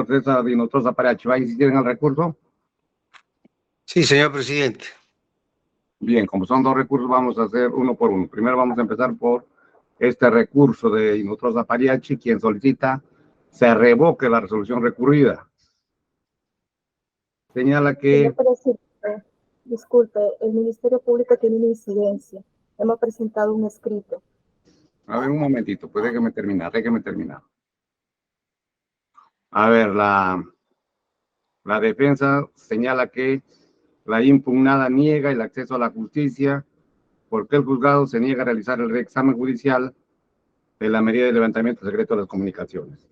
señor César Dinotrosa Parachi, ¿va a insistir en el recurso? Sí, señor presidente. Bien, como son dos recursos, vamos a hacer uno por uno. Primero vamos a empezar por este recurso de Dinotrosa Parachi, quien solicita se revoque la resolución recurrida. Señala que... Señor presidente, disculpe, el Ministerio Público tiene una incidencia. Hemos presentado un escrito. A ver, un momentito, pues déjeme terminar. A ver, la defensa señala que la impugnada niega el acceso a la justicia porque el juzgado se niega a realizar el reexamen judicial de la medida de levantamiento secreto de las comunicaciones.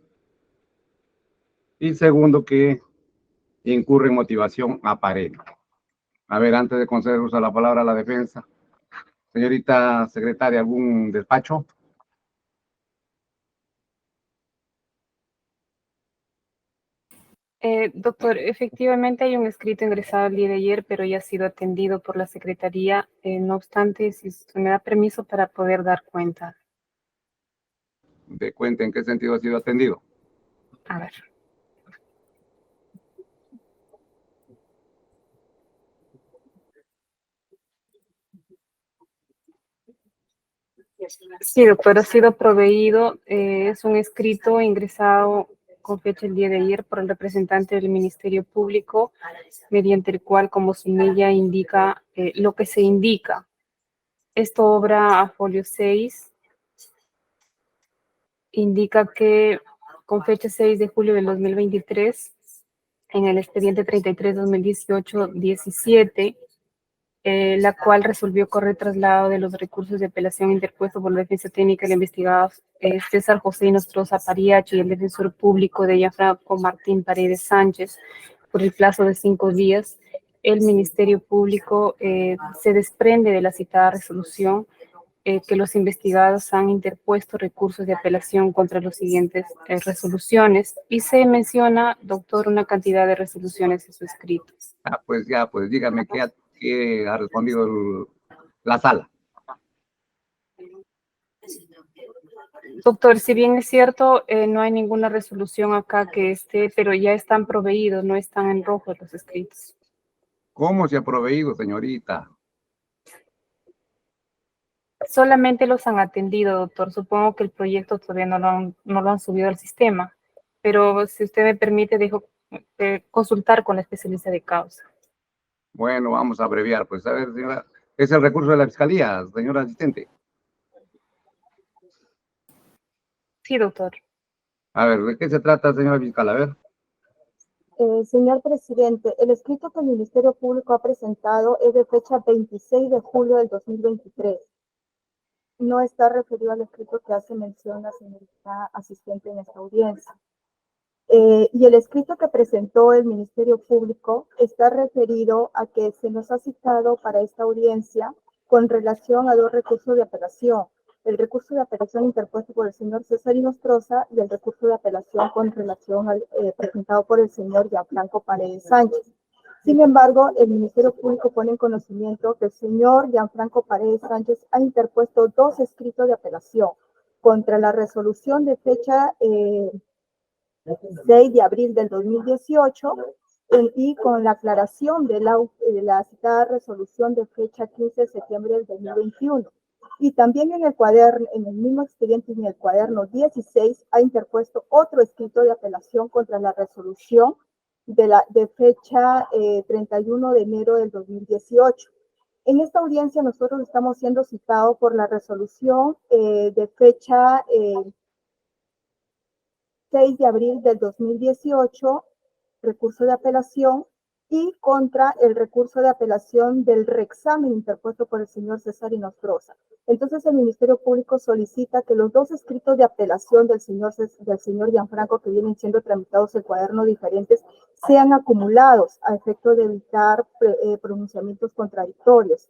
Y segundo, que incurre en motivación aparente. A ver, antes de conceder uso a la palabra a la defensa, señorita secretaria, ¿algún despacho? Doctor, efectivamente hay un escrito ingresado el día de ayer, pero ya ha sido atendido por la Secretaría. No obstante, si se me da permiso para poder dar cuenta. ¿De cuenta en qué sentido ha sido atendido? A ver. Sí, doctor, ha sido proveído. Es un escrito ingresado con fecha el día de ayer por el representante del Ministerio Público, mediante el cual, como su mella indica, lo que se indica. Esto obra a folio 6. Indica que con fecha 6 de julio del 2023, en el expediente 33-2018-17, la cual resolvió correr traslado de los recursos de apelación interpuestos por la defensa técnica del investigado César José Inostroza Parachi y el defensor público de Gianfranco Martín Paredes Sánchez por el plazo de 5 días, el Ministerio Público se desprende de la citada resolución que los investigados han interpuesto recursos de apelación contra las siguientes resoluciones y se menciona, doctor, una cantidad de resoluciones en su escrito. Pues ya, pues dígame qué ha respondido la sala. Doctor, si bien es cierto, no hay ninguna resolución acá que esté, pero ya están proveídos, no están en rojo los escritos. ¿Cómo se ha proveído, señorita? Solamente los han atendido, doctor. Supongo que el proyecto todavía no lo han subido al sistema, pero si usted me permite, dejo consultar con la especialista de causa. Bueno, vamos a abreviar, pues a ver, señora, es el recurso de la Fiscalía, señora asistente. Sí, doctor. A ver, ¿de qué se trata, señora fiscal? A ver. Señor presidente, el escrito que el Ministerio Público ha presentado es de fecha 26 de julio del 2023. No está referido al escrito que hace mención la señorita asistente en esta audiencia. Y el escrito que presentó el Ministerio Público está referido a que se nos ha citado para esta audiencia con relación a 2 recursos de apelación. El recurso de apelación interpuesto por el señor César Inostroza y el recurso de apelación con relación al presentado por el señor Gianfranco Paredes Sánchez. Sin embargo, el Ministerio Público pone en conocimiento que el señor Gianfranco Paredes Sánchez ha interpuesto 2 escritos de apelación contra la resolución de fecha 6 de abril del 2018 y con la aclaración de la citada resolución de fecha 15 de septiembre del 2021. Y también en el cuaderno, en el mismo expediente, en el cuaderno 16, ha interpuesto otro escrito de apelación contra la resolución de fecha 31 de enero del 2018. En esta audiencia nosotros estamos siendo citados por la resolución de fecha 6 de abril del 2018, recurso de apelación, y contra el recurso de apelación del reexamen interpuesto por el señor César Inostroza. Entonces el Ministerio Público solicita que los 2 escritos de apelación del señor Gianfranco, que vienen siendo tramitados en cuadernos diferentes, sean acumulados a efecto de evitar pronunciamientos contradictorios.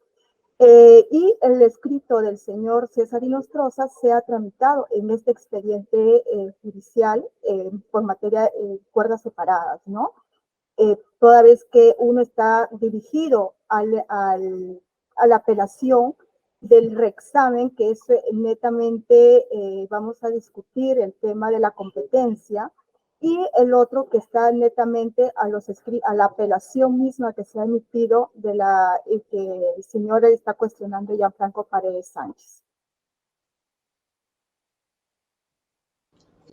Y el escrito del señor César Inostroza sea tramitado en este expediente judicial por materia de cuerdas separadas, ¿no? Toda vez que uno está dirigido a la apelación del reexamen, que es netamente, vamos a discutir el tema de la competencia, y el otro que está netamente a la apelación misma que se ha emitido de que el señor está cuestionando Gianfranco Paredes Sánchez.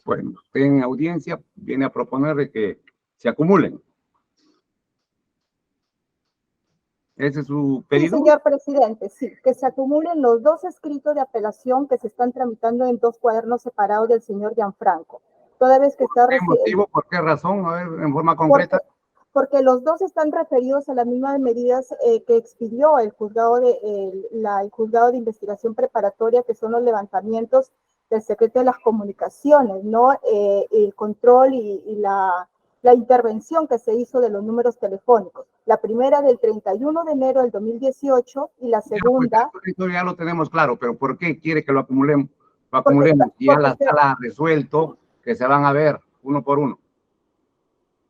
Bueno, usted en audiencia viene a proponer de que se acumulen. ¿Ese es su Sí, pedido? señor presidente, sí, que se acumulen los dos escritos de apelación que se están tramitando en dos cuadernos separados del señor Gianfranco. Toda vez que está... ¿Qué motivo? ¿Por qué razón? A ver, en forma concreta. Porque los dos están referidos a las mismas medidas que expidió el juzgado de investigación preparatoria, que son los levantamientos del secreto de las comunicaciones, ¿no? El control y la intervención que se hizo de los números telefónicos. La primera del 31 de enero del 2018 y la segunda... Pues, ya lo tenemos claro, pero ¿por qué quiere que lo acumulemos? Y ya la sala ha resuelto que se van a ver uno por uno.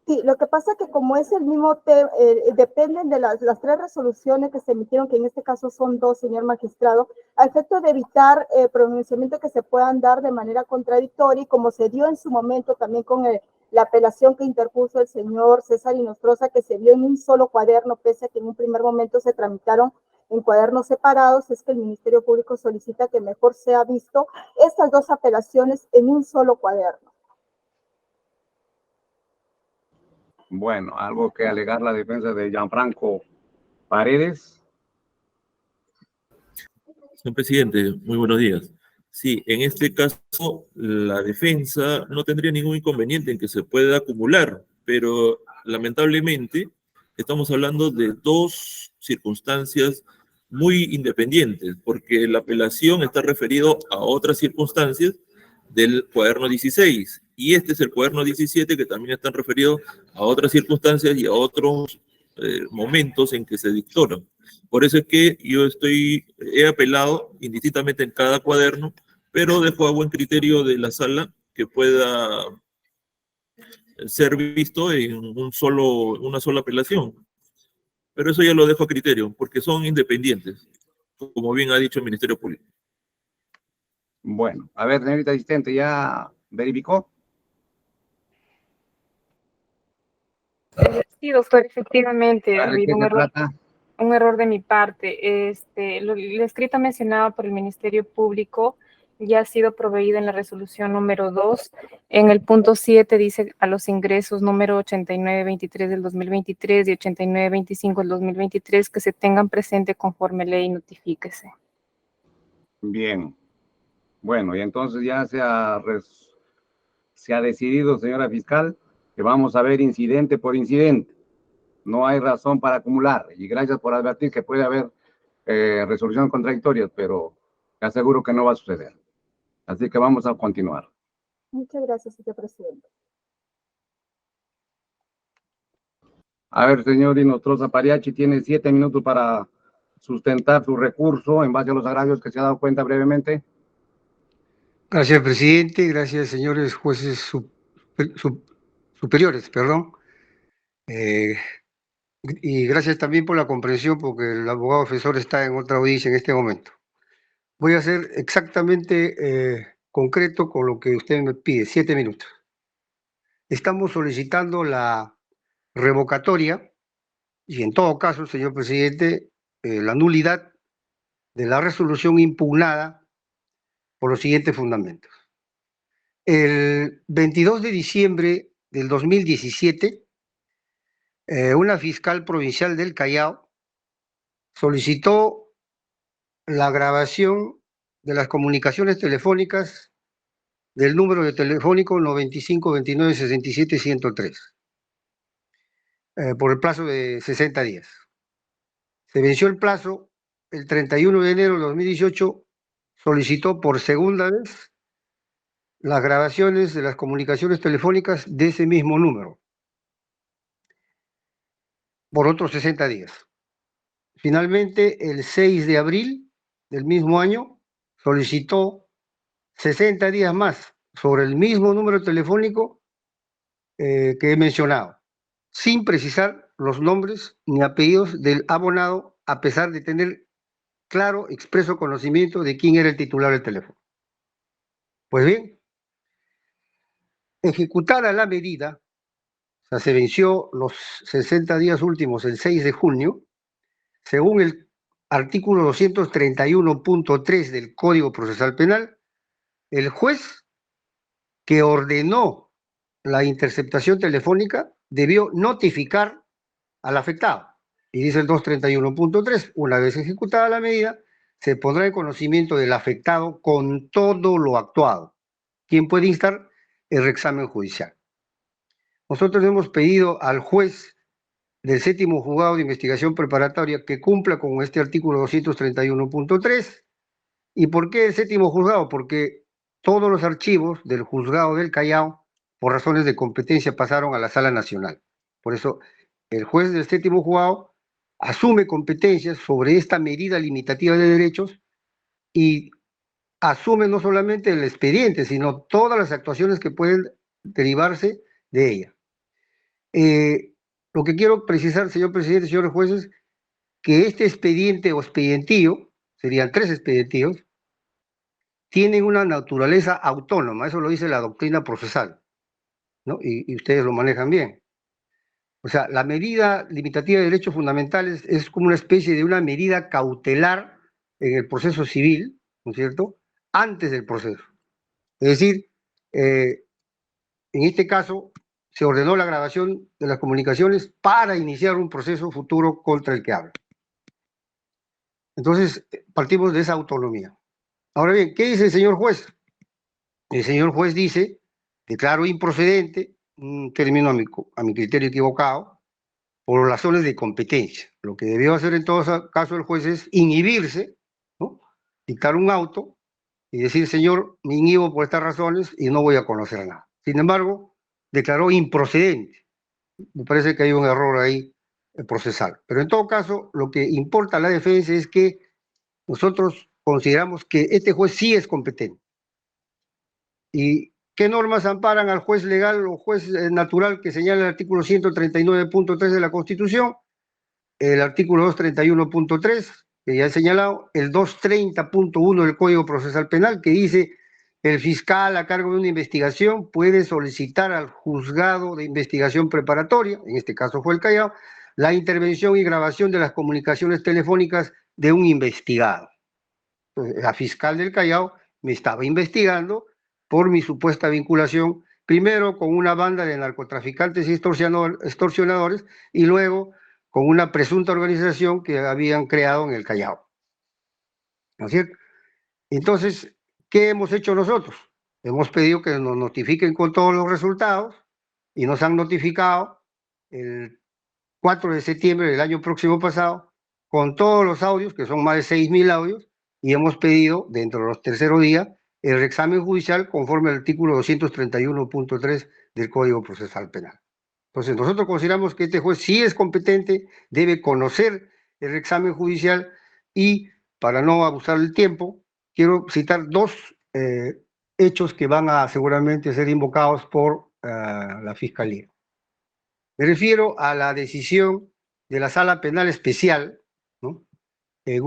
Sí, lo que pasa es que como es el mismo tema, dependen de las tres resoluciones que se emitieron, que en este caso son dos, señor magistrado, a efecto de evitar pronunciamientos que se puedan dar de manera contradictoria, y como se dio en su momento también con la apelación que interpuso el señor César Inostroza, que se vio en un solo cuaderno, pese a que en un primer momento se tramitaron en cuadernos separados, es que el Ministerio Público solicita que mejor sea visto estas dos apelaciones en un solo cuaderno. Bueno, algo que alegar la defensa de Gianfranco Paredes. Señor presidente, muy buenos días. Sí, en este caso la defensa no tendría ningún inconveniente en que se pueda acumular, pero lamentablemente estamos hablando de dos circunstancias muy independientes, porque la apelación está referido a otras circunstancias del cuaderno 16, y este es el cuaderno 17 que también están referidos a otras circunstancias y a otros momentos en que se dictaron. Por eso es que yo he apelado indistintamente en cada cuaderno, pero dejo a buen criterio de la sala que pueda ser visto en una sola apelación. Pero eso ya lo dejo a criterio, porque son independientes, como bien ha dicho el Ministerio Público. Bueno, a ver, señorita asistente, ¿ya verificó? Sí, doctor, efectivamente, ha ¿De habido qué se trata? un error de mi parte. El escrito mencionado por el Ministerio Público ya ha sido proveído en la resolución número 2. En el punto 7 dice a los ingresos número 8923 del 2023 y 8925 del 2023 que se tengan presente conforme ley, notifíquese. Bien. Bueno, y entonces ya se ha decidido, señora fiscal, que vamos a ver incidente por incidente. No hay razón para acumular. Y gracias por advertir que puede haber resoluciones contradictorias, pero te aseguro que no va a suceder. Así que vamos a continuar. Muchas gracias, señor presidente. A ver, señor Inostroza Pariachi, tiene 7 minutos para sustentar su recurso en base a los agravios que se ha dado cuenta brevemente. Gracias, presidente. Gracias, señores jueces superiores, perdón. Y gracias también por la comprensión, porque el abogado defensor está en otra audiencia en este momento. Voy a ser exactamente concreto con lo que usted me pide, 7 minutos. Estamos solicitando la revocatoria y, en todo caso, señor presidente, la nulidad de la resolución impugnada por los siguientes fundamentos. El 22 de diciembre del 2017, una fiscal provincial del Callao solicitó la grabación de las comunicaciones telefónicas del número de telefónico 95 29 67 103 por el plazo de 60 días. Se venció el plazo el 31 de enero de 2018, solicitó por segunda vez las grabaciones de las comunicaciones telefónicas de ese mismo número por otros 60 días. Finalmente, el 6 de abril del mismo año, solicitó 60 días más sobre el mismo número telefónico que he mencionado, sin precisar los nombres ni apellidos del abonado, a pesar de tener claro, expreso conocimiento de quién era el titular del teléfono. Pues bien, ejecutada la medida, o sea, se venció los 60 días últimos el 6 de junio, según el artículo 231.3 del Código Procesal Penal, el juez que ordenó la interceptación telefónica debió notificar al afectado. Y dice el 231.3, una vez ejecutada la medida, se pondrá en conocimiento del afectado con todo lo actuado, quien puede instar el reexamen judicial. Nosotros hemos pedido al juez del séptimo juzgado de investigación preparatoria que cumpla con este artículo 231.3. ¿Y por qué el séptimo juzgado? Porque todos los archivos del juzgado del Callao, por razones de competencia, pasaron a la Sala Nacional. Por eso, el juez del séptimo juzgado asume competencias sobre esta medida limitativa de derechos y asume no solamente el expediente, sino todas las actuaciones que pueden derivarse de ella. Lo que quiero precisar, señor presidente, señores jueces, que este expediente o expedientillo, serían 3 expedientillos, tienen una naturaleza autónoma, eso lo dice la doctrina procesal, ¿no? Y ustedes lo manejan bien. O sea, la medida limitativa de derechos fundamentales es como una especie de una medida cautelar en el proceso civil, ¿no es cierto?, antes del proceso. Es decir, en este caso, se ordenó la grabación de las comunicaciones para iniciar un proceso futuro contra el que habla. Entonces, partimos de esa autonomía. Ahora bien, ¿qué dice el señor juez? El señor juez dice, declaro improcedente, un término a mi criterio equivocado, por razones de competencia. Lo que debió hacer en todo caso el juez es inhibirse, ¿no?, dictar un auto y decir, señor, me inhibo por estas razones y no voy a conocer nada. Sin embargo, declaró improcedente. Me parece que hay un error ahí procesal. Pero en todo caso, lo que importa a la defensa es que nosotros consideramos que este juez sí es competente. ¿Y qué normas amparan al juez legal o juez natural que señala el artículo 139.3 de la Constitución? El artículo 231.3, que ya he señalado, el 230.1 del Código Procesal Penal, que dice el fiscal a cargo de una investigación puede solicitar al juzgado de investigación preparatoria, en este caso fue el Callao, la intervención y grabación de las comunicaciones telefónicas de un investigado. Entonces, la fiscal del Callao me estaba investigando por mi supuesta vinculación, primero con una banda de narcotraficantes y extorsionadores, y luego con una presunta organización que habían creado en el Callao. ¿No es cierto? Entonces, ¿qué hemos hecho nosotros? Hemos pedido que nos notifiquen con todos los resultados y nos han notificado el 4 de septiembre del año próximo pasado con todos los audios, que son más de 6.000 audios, y hemos pedido, dentro de los terceros días, el reexamen judicial conforme al artículo 231.3 del Código Procesal Penal. Entonces, nosotros consideramos que este juez sí es competente, debe conocer el reexamen judicial y, para no abusar del tiempo, quiero citar 2 hechos que van a seguramente ser invocados por la Fiscalía. Me refiero a la decisión de la Sala Penal Especial, ¿no?, en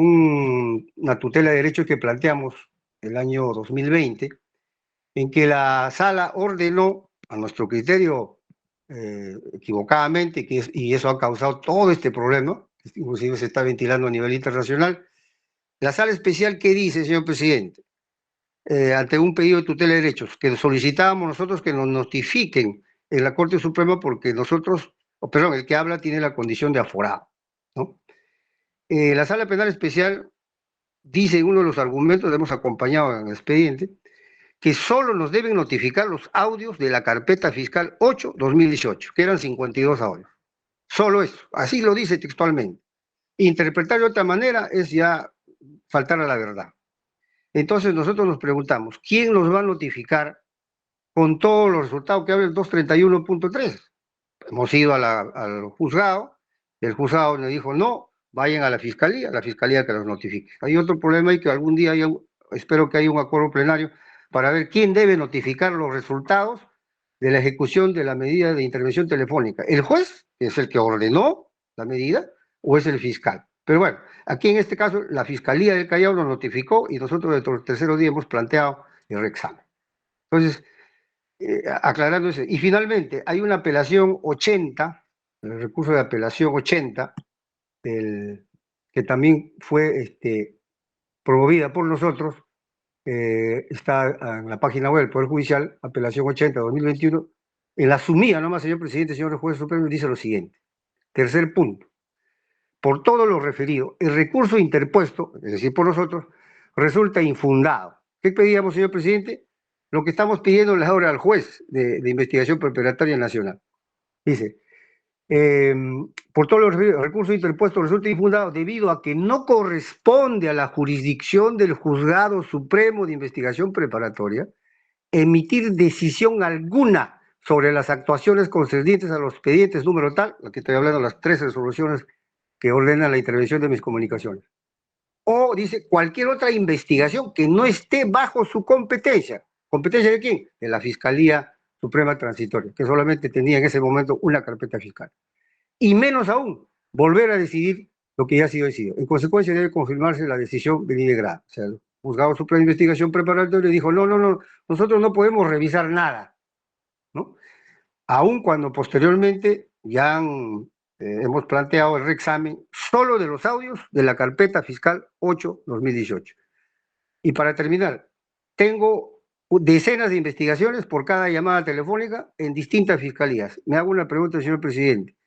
una tutela de derechos que planteamos el año 2020, en que la Sala ordenó, a nuestro criterio equivocadamente, y eso ha causado todo este problema, inclusive se está ventilando a nivel internacional, la Sala Especial, ¿qué dice, señor presidente? Ante un pedido de tutela de derechos, que solicitábamos nosotros que nos notifiquen en la Corte Suprema porque nosotros, perdón, el que habla tiene la condición de aforado, ¿no? La Sala Penal Especial dice en uno de los argumentos, que hemos acompañado en el expediente, que solo nos deben notificar los audios de la carpeta fiscal 8-2018, que eran 52 audios. Solo eso, así lo dice textualmente. Interpretar de otra manera es ya faltar a la verdad. Entonces nosotros nos preguntamos, ¿quién nos va a notificar con todos los resultados que habla el 231.3? Hemos ido al juzgado, el juzgado nos dijo no, vayan a la fiscalía que los notifique. Hay otro problema y que algún día espero que haya un acuerdo plenario para ver quién debe notificar los resultados de la ejecución de la medida de intervención telefónica. ¿El juez, que es el que ordenó la medida, o es el fiscal? Pero bueno, aquí en este caso la Fiscalía del Callao nos notificó y nosotros dentro del tercer día hemos planteado el reexamen. Entonces, aclarando eso. Y finalmente, hay una apelación 80, el recurso de apelación 80, que también fue promovida por nosotros, está en la página web del Poder Judicial, apelación 80-2021, en la sumida nomás, señor presidente, señor juez supremo, dice lo siguiente. Tercer punto. Por todo lo referido, el recurso interpuesto, es decir, por nosotros, resulta infundado. ¿Qué pedíamos, señor presidente? Lo que estamos pidiendo ahora al juez de investigación preparatoria nacional. Dice, por todos los recursos interpuestos resulta infundado debido a que no corresponde a la jurisdicción del Juzgado Supremo de Investigación Preparatoria emitir decisión alguna sobre las actuaciones concernientes a los expedientes número tal, aquí estoy hablando de las 3 resoluciones que ordenan la intervención de mis comunicaciones, o dice cualquier otra investigación que no esté bajo su competencia. ¿Competencia de quién? De la Fiscalía Suprema Transitoria, que solamente tenía en ese momento una carpeta fiscal. Y menos aún, volver a decidir lo que ya ha sido decidido. En consecuencia, debe confirmarse la decisión de Grado. O sea, el Juzgado Supremo de Investigación Preparatoria dijo, no, nosotros no podemos revisar nada, ¿no? Aun cuando posteriormente ya hemos planteado el reexamen solo de los audios de la carpeta fiscal 8-2018. Y para terminar, tengo decenas de investigaciones por cada llamada telefónica en distintas fiscalías. Me hago una pregunta, señor presidente.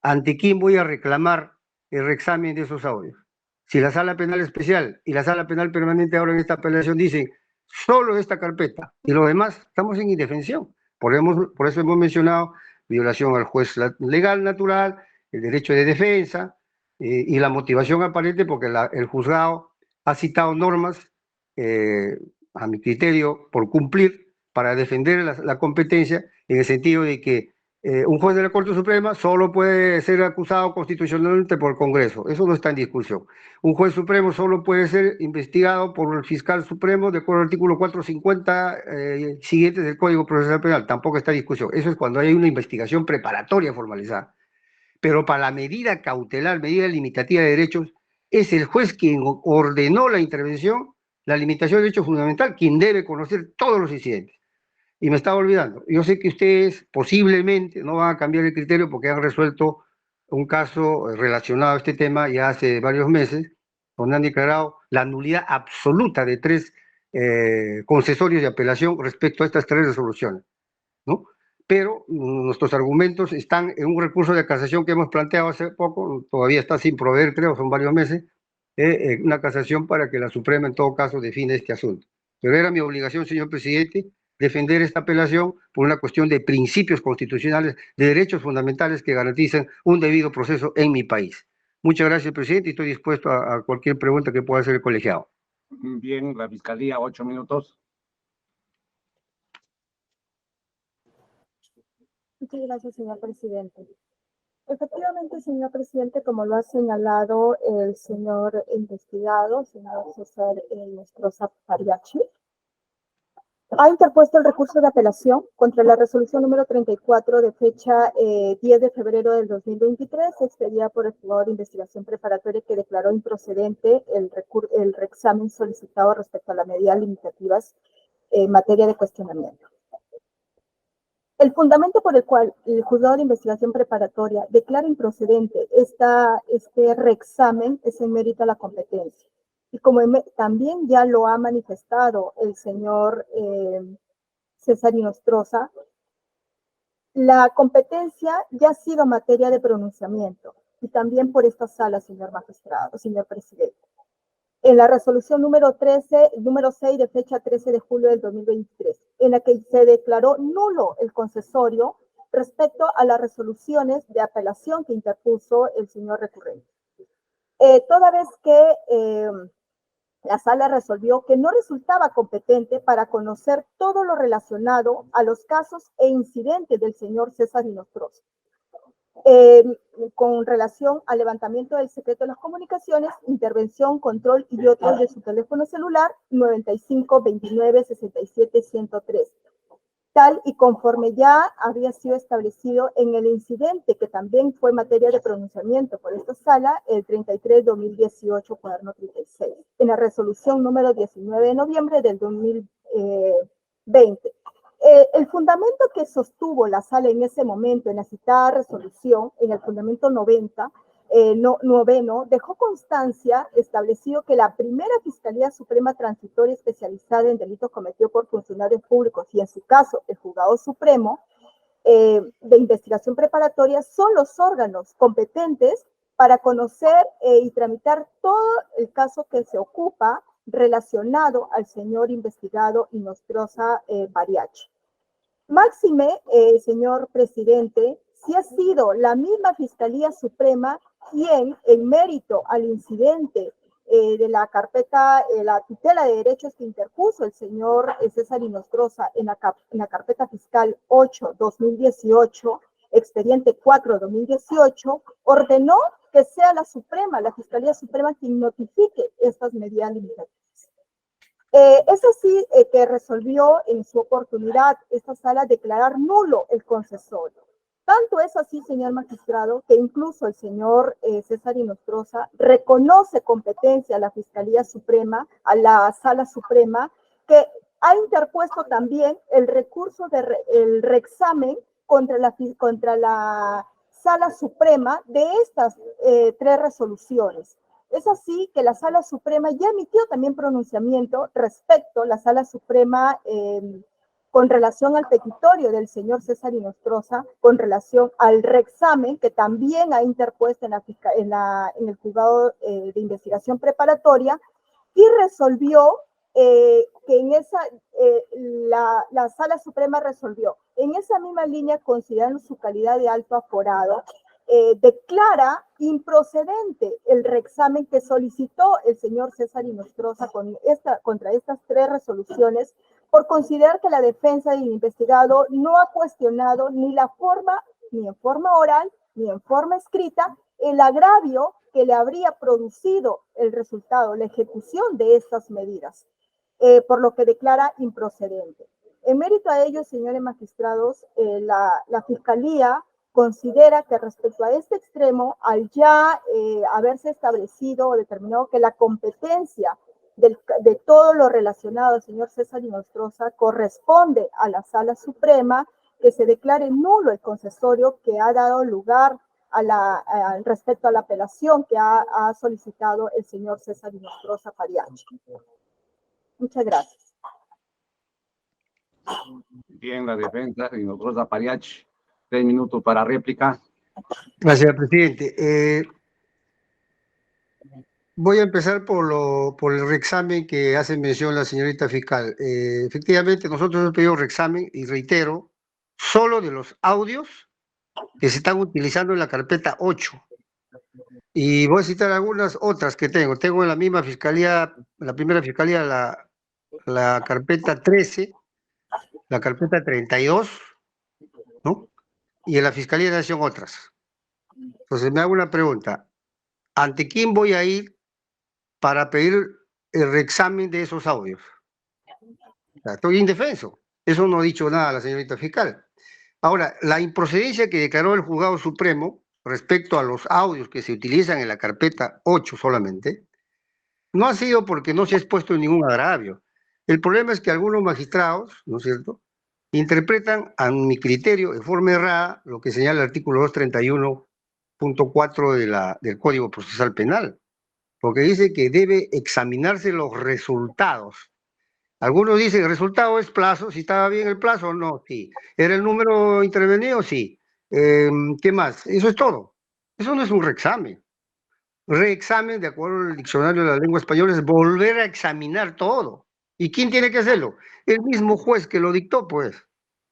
¿Ante quién voy a reclamar el reexamen de esos audios? Si la Sala Penal Especial y la Sala Penal Permanente ahora en esta apelación dicen solo esta carpeta y lo demás, estamos en indefensión. Por eso hemos mencionado violación al juez legal natural, el derecho de defensa y la motivación aparente, porque el juzgado ha citado normas, a mi criterio, por cumplir para defender la competencia, en el sentido de que un juez de la Corte Suprema solo puede ser acusado constitucionalmente por el Congreso. Eso no está en discusión. Un juez supremo solo puede ser investigado por el fiscal supremo de acuerdo al artículo 450 siguientes del Código Procesal Penal. Tampoco está en discusión. Eso es cuando hay una investigación preparatoria formalizada. Pero para la medida cautelar, medida limitativa de derechos, es el juez quien ordenó la intervención, la limitación de derecho fundamental, quien debe conocer todos los incidentes. Y me estaba olvidando, yo sé que ustedes posiblemente no van a cambiar el criterio porque han resuelto un caso relacionado a este tema ya hace varios meses, donde han declarado la nulidad absoluta de 3 concesorios de apelación respecto a estas 3 resoluciones, ¿no? Pero nuestros argumentos están en un recurso de casación que hemos planteado hace poco, todavía está sin proveer, creo, son varios meses, una casación para que la Suprema en todo caso define este asunto. Pero era mi obligación, señor presidente, defender esta apelación por una cuestión de principios constitucionales, de derechos fundamentales que garanticen un debido proceso en mi país. Muchas gracias, presidente, y estoy dispuesto a cualquier pregunta que pueda hacer el colegiado. Bien, la Fiscalía, 8 minutos. Muchas gracias, señor presidente. Efectivamente, señor presidente, como lo ha señalado el señor investigado, señor César Nostroza Pariachi, ha interpuesto el recurso de apelación contra la resolución número 34 de fecha 10 de febrero del 2023, expedida por el juzgado de investigación preparatoria, que declaró improcedente el reexamen solicitado respecto a las medidas limitativas en materia de cuestionamiento. El fundamento por el cual el juzgado de investigación preparatoria declara improcedente este reexamen es en mérito a la competencia. Y como también ya lo ha manifestado el señor César Nostroza, la competencia ya ha sido materia de pronunciamiento, y también por esta sala, señor magistrado, señor presidente. En la resolución número 6 de fecha 13 de julio del 2023, en la que se declaró nulo el concesorio respecto a las resoluciones de apelación que interpuso el señor recurrente. Toda vez que la sala resolvió que no resultaba competente para conocer todo lo relacionado a los casos e incidentes del señor César Nostroza, con relación al levantamiento del secreto de las comunicaciones, intervención, control y otros de su teléfono celular 95 29 67 103, tal y conforme ya había sido establecido en el incidente que también fue materia de pronunciamiento por esta sala el 33-2018, cuaderno 36, en la resolución número 19 de noviembre del 2020. El fundamento que sostuvo la sala en ese momento, en la citada resolución, en el fundamento 90, noveno, dejó constancia establecido que la primera Fiscalía Suprema Transitoria Especializada en Delitos Cometidos por Funcionarios Públicos, y en su caso el Juzgado Supremo de Investigación Preparatoria, son los órganos competentes para conocer y tramitar todo el caso que se ocupa relacionado al señor investigado Inostroza Bariachi. Máxime, señor presidente, si ha sido la misma Fiscalía Suprema quien, en mérito al incidente de la carpeta, la tutela de derechos que interpuso el señor César Inostroza en la carpeta fiscal 8-2018, expediente 4-2018, ordenó que sea la Suprema, la Fiscalía Suprema, quien notifique estas medidas limitativas. Es así que resolvió en su oportunidad esta sala declarar nulo el concesorio. Tanto es así, señor magistrado, que incluso el señor César Inostroza reconoce competencia a la Fiscalía Suprema, a la Sala Suprema, que ha interpuesto también el recurso del reexamen contra la Sala Suprema de estas 3 resoluciones. Es así que la Sala Suprema ya emitió también pronunciamiento respecto a la Sala Suprema con relación al petitorio del señor César Inostroza, con relación al reexamen que también ha interpuesto en el Juzgado de Investigación Preparatoria, y resolvió que en esa, la Sala Suprema resolvió, en esa misma línea, considerando su calidad de alto aforado, declara improcedente el reexamen que solicitó el señor César Inostroza contra estas 3 resoluciones, por considerar que la defensa del investigado no ha cuestionado ni en forma oral, ni en forma escrita, el agravio que le habría producido el resultado, la ejecución de estas medidas, por lo que declara improcedente. En mérito a ello, señores magistrados, la Fiscalía considera que respecto a este extremo, al ya haberse establecido o determinado que la competencia de todo lo relacionado al señor César Inostroza corresponde a la Sala Suprema, que se declare nulo el concesorio que ha dado lugar respecto a la apelación que ha solicitado el señor César Inostroza Bariachi. Muchas gracias. Bien, la defensa de Inostroza Bariachi. 3 minutos para réplica. Gracias, presidente. Voy a empezar por el reexamen que hace mención la señorita fiscal. Efectivamente, nosotros hemos pedido reexamen, y reitero, solo de los audios que se están utilizando en la carpeta 8. Y voy a citar algunas otras que tengo. Tengo en la misma fiscalía, la primera fiscalía, la carpeta 13, la carpeta 32, ¿no? Y en la Fiscalía de Nación otras. Entonces me hago una pregunta. ¿Ante quién voy a ir para pedir el reexamen de esos audios? O sea, estoy indefenso. Eso no ha dicho nada la señorita fiscal. Ahora, la improcedencia que declaró el Juzgado Supremo respecto a los audios que se utilizan en la carpeta 8 solamente, no ha sido porque no se ha expuesto ningún agravio. El problema es que algunos magistrados, ¿no es cierto?, interpretan a mi criterio de forma errada lo que señala el artículo 231.4 del Código Procesal Penal, porque dice que debe examinarse los resultados. Algunos dicen, el resultado es plazo, si estaba bien el plazo o no, sí. ¿Era el número intervenido? Sí. ¿Qué más? Eso es todo. Eso no es un reexamen. Reexamen, de acuerdo al diccionario de la lengua española, es volver a examinar todo. ¿Y quién tiene que hacerlo? El mismo juez que lo dictó, pues.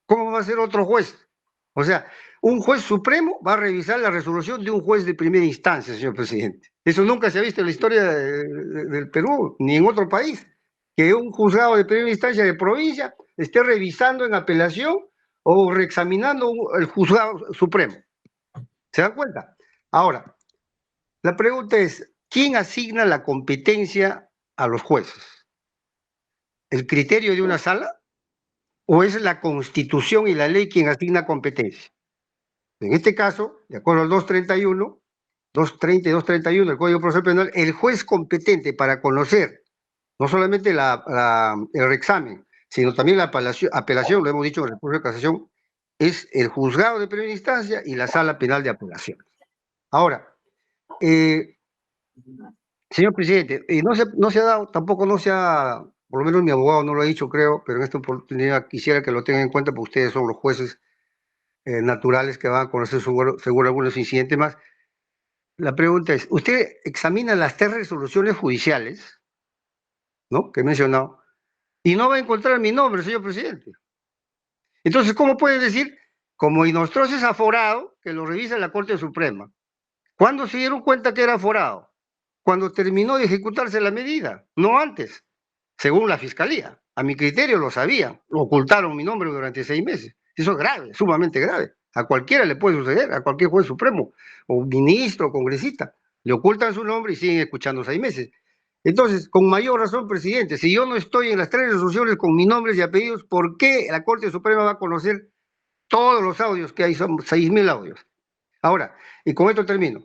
¿Cómo va a ser otro juez? O sea, un juez supremo va a revisar la resolución de un juez de primera instancia, señor presidente. Eso nunca se ha visto en la historia del Perú, ni en otro país, que un juzgado de primera instancia de provincia esté revisando en apelación o reexaminando el juzgado supremo. ¿Se dan cuenta? Ahora, la pregunta es, ¿quién asigna la competencia a los jueces? ¿El criterio de una sala? ¿O es la Constitución y la ley quien asigna competencia? En este caso, de acuerdo al 231, 230 y 231 del Código Procesal Penal, el juez competente para conocer no solamente el reexamen, sino también la apelación, lo hemos dicho en el recurso de casación, es el juzgado de primera instancia y la sala penal de apelación. Ahora, señor presidente, no se ha dado, tampoco no se ha, por lo menos mi abogado no lo ha dicho, creo, pero en esta oportunidad quisiera que lo tengan en cuenta, porque ustedes son los jueces naturales que van a conocer seguro algunos incidentes más. La pregunta es, usted examina las 3 resoluciones judiciales, ¿no?, que he mencionado, y no va a encontrar mi nombre, señor presidente. Entonces, ¿cómo puede decir, como Inostroza es aforado, que lo revisa la Corte Suprema? ¿Cuándo se dieron cuenta que era aforado? Cuando terminó de ejecutarse la medida, no antes, según la Fiscalía. A mi criterio lo sabían, lo ocultaron mi nombre durante 6 meses. Eso es grave, sumamente grave. A cualquiera le puede suceder, a cualquier juez supremo, o ministro, o congresista. Le ocultan su nombre y siguen escuchando 6 meses. Entonces, con mayor razón, presidente, si yo no estoy en las 3 resoluciones con mis nombres y apellidos, ¿por qué la Corte Suprema va a conocer todos los audios que hay? Son 6.000 audios. Ahora, y con esto termino.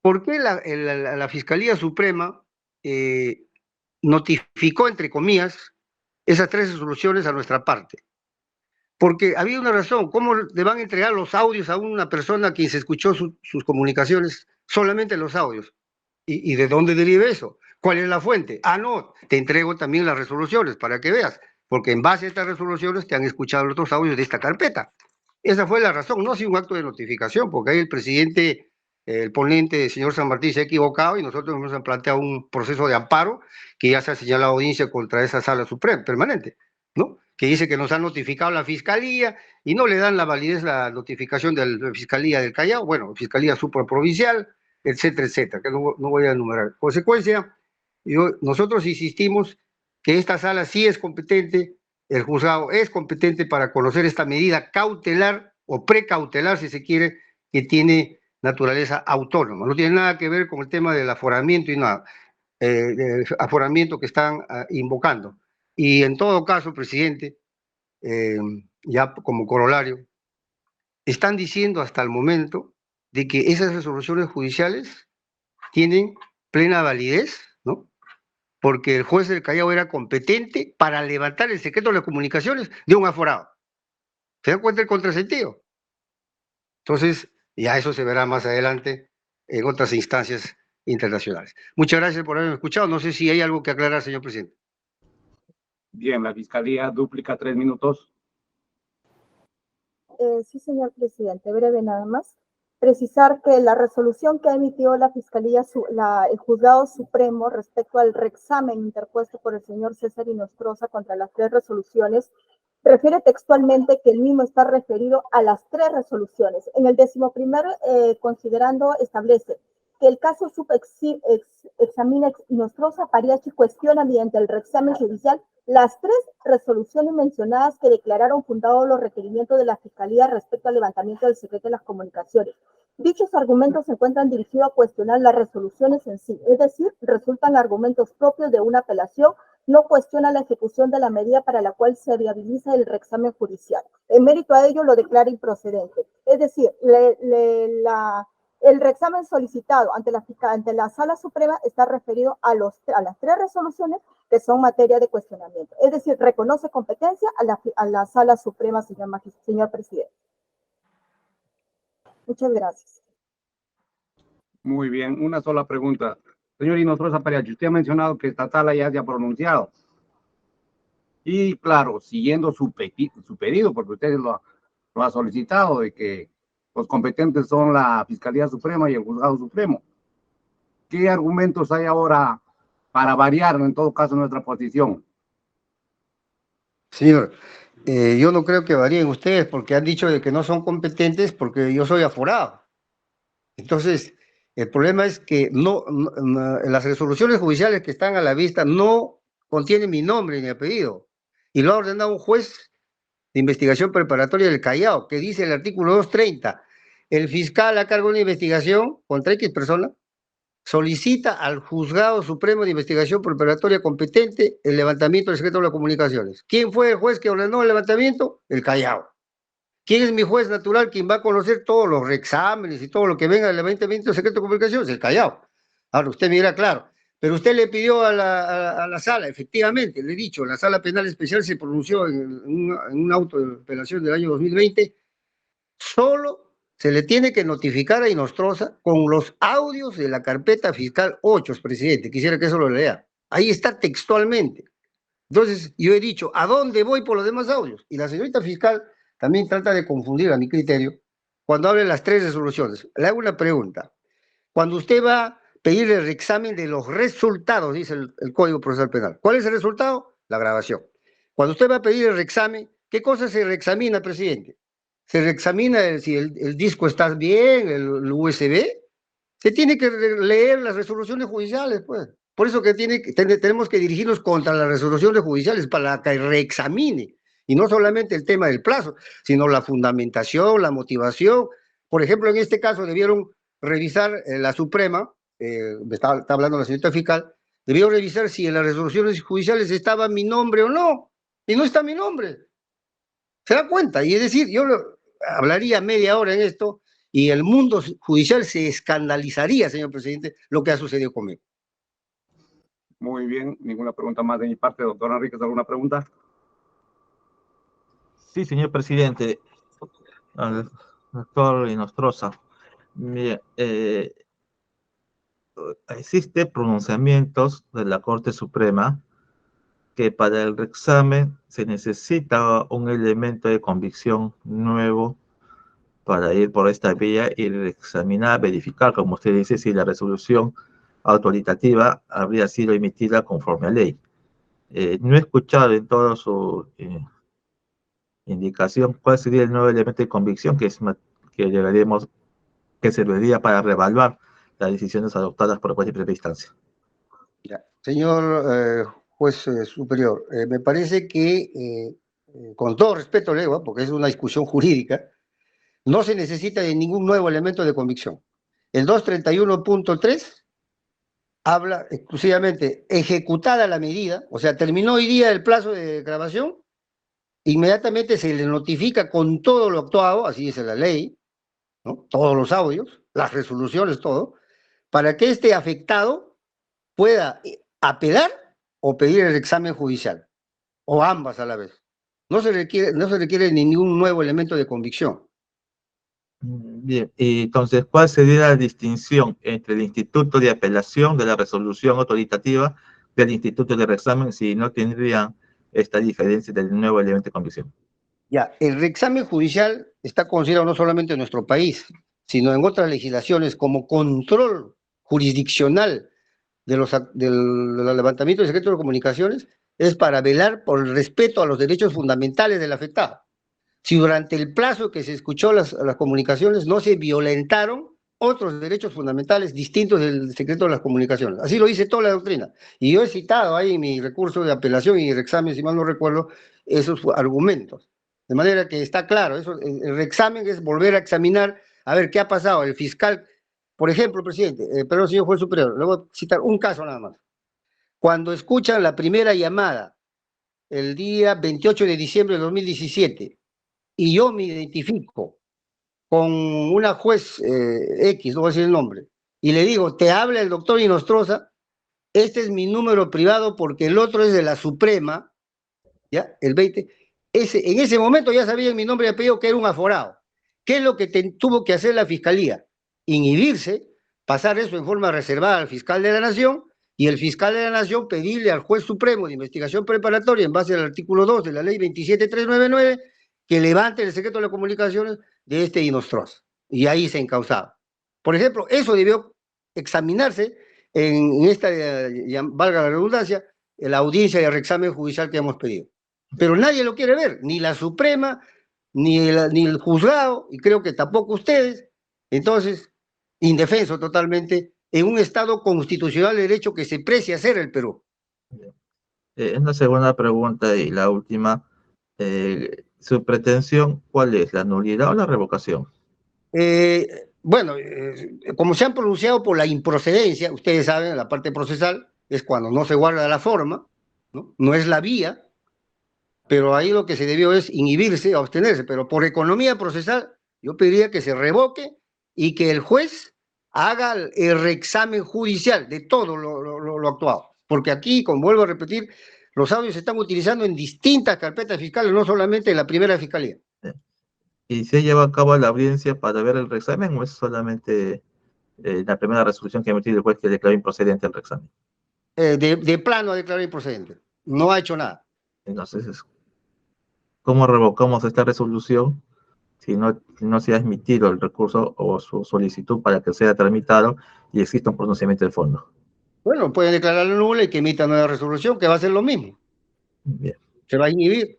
¿Por qué la Fiscalía Suprema notificó, entre comillas, esas 3 resoluciones a nuestra parte? Porque había una razón. ¿Cómo le van a entregar los audios a una persona a quien se escuchó sus comunicaciones? Solamente los audios. ¿Y de dónde deriva eso? ¿Cuál es la fuente? Ah, no, te entrego también las resoluciones para que veas, porque en base a estas resoluciones te han escuchado los otros audios de esta carpeta. Esa fue la razón, no ha sido un acto de notificación, porque ahí el presidente, el ponente, el señor San Martín, se ha equivocado y nosotros hemos planteado un proceso de amparo que ya se ha señalado audiencia contra esa sala suprema permanente, ¿no?, que dice que nos ha notificado la Fiscalía y no le dan la validez la notificación de la Fiscalía del Callao, bueno, Fiscalía Supraprovincial, etcétera, etcétera, que no voy a enumerar. Consecuencia, nosotros insistimos que esta sala sí es competente, el juzgado es competente para conocer esta medida cautelar o precautelar, si se quiere, que tiene naturaleza autónoma. No tiene nada que ver con el tema del aforamiento y nada, del aforamiento que están invocando. Y en todo caso, presidente, ya como corolario, están diciendo hasta el momento de que esas resoluciones judiciales tienen plena validez, ¿no?, porque el juez del Callao era competente para levantar el secreto de las comunicaciones de un aforado. ¿Se dan cuenta del contrasentido? Entonces, ya eso se verá más adelante en otras instancias internacionales. Muchas gracias por haberme escuchado. No sé si hay algo que aclarar, señor presidente. Bien, la Fiscalía duplica 3 minutos. Sí, señor presidente, breve nada más. Precisar que la resolución que ha emitido la Fiscalía, el Juzgado Supremo respecto al reexamen interpuesto por el señor César Inostroza contra las 3 resoluciones, refiere textualmente que el mismo está referido a las 3 resoluciones. En el 11º considerando establece que el caso examina Inostroza Pariachi cuestiona mediante el reexamen judicial las 3 resoluciones mencionadas que declararon fundados los requerimientos de la Fiscalía respecto al levantamiento del secreto de las comunicaciones. Dichos argumentos se encuentran dirigidos a cuestionar las resoluciones en sí, es decir, resultan argumentos propios de una apelación, no cuestiona la ejecución de la medida para la cual se viabiliza el reexamen judicial. En mérito a ello lo declara improcedente. Es decir, el reexamen solicitado ante la Sala Suprema está referido a las 3 resoluciones que son materia de cuestionamiento. Es decir, reconoce competencia a la Sala Suprema, señor presidente. Muchas gracias. Muy bien, una sola pregunta. Señor Inostroza Pariachi, usted ha mencionado que esta sala ya se ha pronunciado. Y claro, siguiendo su pedido, porque usted lo ha solicitado, de que los competentes son la Fiscalía Suprema y el Juzgado Supremo. ¿Qué argumentos hay ahora para variar, en todo caso, nuestra posición? Señor, yo no creo que varíen ustedes porque han dicho de que no son competentes porque yo soy aforado. Entonces, el problema es que las resoluciones judiciales que están a la vista no contienen mi nombre ni apellido. Y lo ha ordenado un juez de investigación preparatoria del Callao, que dice el artículo 230, el fiscal a cargo de una investigación contra X persona solicita al Juzgado Supremo de Investigación Preparatoria competente el levantamiento del secreto de las comunicaciones. ¿Quién fue el juez que ordenó el levantamiento? El Callao. ¿Quién es mi juez natural quien va a conocer todos los reexámenes y todo lo que venga del levantamiento del secreto de comunicaciones? El Callao. Ahora usted mira, claro, Pero usted le pidió a la sala, efectivamente, le he dicho, la sala penal especial se pronunció en un auto de apelación del año 2020, solo se le tiene que notificar a Inostroza con los audios de la carpeta fiscal 8, presidente. Quisiera que eso lo lea. Ahí está textualmente. Entonces, yo he dicho, ¿a dónde voy por los demás audios? Y la señorita fiscal también trata de confundir, a mi criterio, cuando habla de las 3 resoluciones. Le hago una pregunta. Cuando usted va a pedir el reexamen de los resultados, dice el Código Procesal Penal, ¿cuál es el resultado? La grabación. Cuando usted va a pedir el reexamen, ¿qué cosa se reexamina, presidente? Se reexamina si el disco está bien, el USB. Se tiene que leer las resoluciones judiciales, pues. Por eso que tenemos que dirigirnos contra las resoluciones judiciales para que reexamine. Y no solamente el tema del plazo, sino la fundamentación, la motivación. Por ejemplo, en este caso debieron revisar la Suprema, está hablando la señorita fiscal, debió revisar si en las resoluciones judiciales estaba mi nombre o no. Y no está mi nombre. ¿Se da cuenta? Y es decir, yo hablaría media hora en esto y el mundo judicial se escandalizaría, señor presidente, lo que ha sucedido conmigo. Muy bien, ninguna pregunta más de mi parte. Doctor Enríquez, ¿alguna pregunta? Sí, señor presidente. Al doctor Inostroza. Mire, existe pronunciamientos de la Corte Suprema que para el reexamen se necesita un elemento de convicción nuevo para ir por esta vía y examinar, verificar, como usted dice, si la resolución autoritativa habría sido emitida conforme a ley. No he escuchado en toda su indicación cuál sería el nuevo elemento de convicción que llegaremos, que serviría para reevaluar las decisiones adoptadas por juez de primera instancia. Ya. Señor juez superior, me parece que, con todo respeto, le digo, porque es una discusión jurídica, no se necesita de ningún nuevo elemento de convicción. El 231.3 habla exclusivamente ejecutada la medida, o sea, terminó hoy día el plazo de grabación, inmediatamente se le notifica con todo lo actuado, así dice la ley, ¿no? Todos los audios, las resoluciones, todo, para que este afectado pueda apelar o pedir el examen judicial, o ambas a la vez. No se requiere ningún nuevo elemento de convicción. Bien, y entonces, ¿cuál sería la distinción entre el instituto de apelación de la resolución autoritativa del instituto de reexamen si no tendrían esta diferencia del nuevo elemento de convicción? Ya, el reexamen judicial está considerado no solamente en nuestro país, sino en otras legislaciones como control jurisdiccional del levantamiento de secretos de comunicaciones, es para velar por el respeto a los derechos fundamentales del afectado. Si durante el plazo que se escuchó las comunicaciones no se violentaron otros derechos fundamentales distintos del secreto de las comunicaciones. Así lo dice toda la doctrina. Y yo he citado ahí en mi recurso de apelación y reexamen, si mal no recuerdo, esos argumentos. De manera que está claro, el reexamen es volver a examinar, a ver qué ha pasado. El fiscal, por ejemplo, presidente, perdón, señor juez superior, le voy a citar un caso nada más. Cuando escuchan la primera llamada, el día 28 de diciembre de 2017, y yo me identifico con una juez X, no voy a decir el nombre, y le digo, te habla el doctor Inostroza, este es mi número privado porque el otro es de la Suprema, ¿ya? El 20, en ese momento ya sabían mi nombre y apellido que era un aforado. ¿Qué es lo que tuvo que hacer la Fiscalía? Inhibirse, pasar eso en forma reservada al fiscal de la Nación, y el fiscal de la Nación pedirle al juez supremo de investigación preparatoria, en base al artículo 2 de la ley 27399, que levante el secreto de las comunicaciones de este Inostroza. Y ahí se encausaba. Por ejemplo, eso debió examinarse en esta, valga la redundancia, en la audiencia de reexamen judicial que hemos pedido. Pero nadie lo quiere ver, ni la Suprema, ni el juzgado, y creo que tampoco ustedes. Entonces, indefenso totalmente, en un Estado constitucional de derecho que se precia ser el Perú. Una segunda pregunta y la última. ¿Su pretensión cuál es? ¿La nulidad o la revocación? Bueno, como se han pronunciado por la improcedencia, ustedes saben, la parte procesal es cuando no se guarda la forma, ¿no? No es la vía, pero ahí lo que se debió es inhibirse, abstenerse, pero por economía procesal yo pediría que se revoque y que el juez haga el reexamen judicial de todo lo actuado. Porque aquí, como vuelvo a repetir, los audios se están utilizando en distintas carpetas fiscales, no solamente en la primera fiscalía. ¿Y se lleva a cabo la audiencia para ver el reexamen o es solamente la primera resolución que ha emitido el juez que declaró improcedente el reexamen? De plano a declarar improcedente. No ha hecho nada. Entonces, ¿cómo revocamos esta resolución si no se ha admitido el recurso o su solicitud para que sea tramitado y exista un pronunciamiento del fondo? Bueno, pueden declararlo nula y que emita nueva resolución, que va a ser lo mismo. Bien, Se va a inhibir.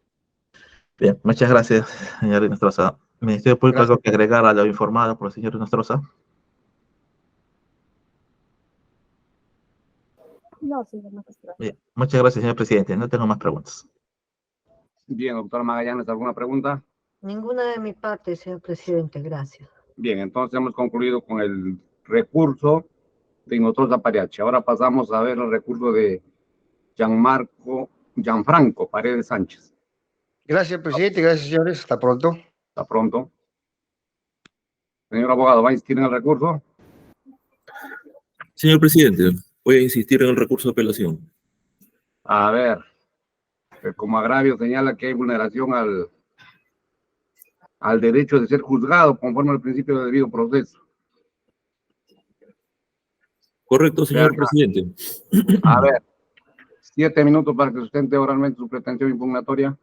bien, muchas gracias, señor Nostroza. Ministerio Público, Gracias. ¿algo que agregar a lo informado por el señor Nostroza? No, señor magistrado. Bien, muchas gracias, señor presidente. No tengo más preguntas. Bien, doctor Magallanes, ¿alguna pregunta? Ninguna de mi parte, señor presidente, gracias. Bien, entonces hemos concluido con el recurso de Nostroza Pariachi. Ahora pasamos a ver el recurso de Gianfranco Paredes Sánchez. Gracias, presidente. Gracias, señores. Hasta pronto. Hasta pronto. Señor abogado, ¿va a insistir en el recurso? Señor presidente, voy a insistir en el recurso de apelación. A ver, como agravio señala que hay vulneración al derecho de ser juzgado conforme al principio de debido proceso. Correcto, señor Verga. presidente. A ver, 7 minutos para que sustente oralmente su pretensión impugnatoria.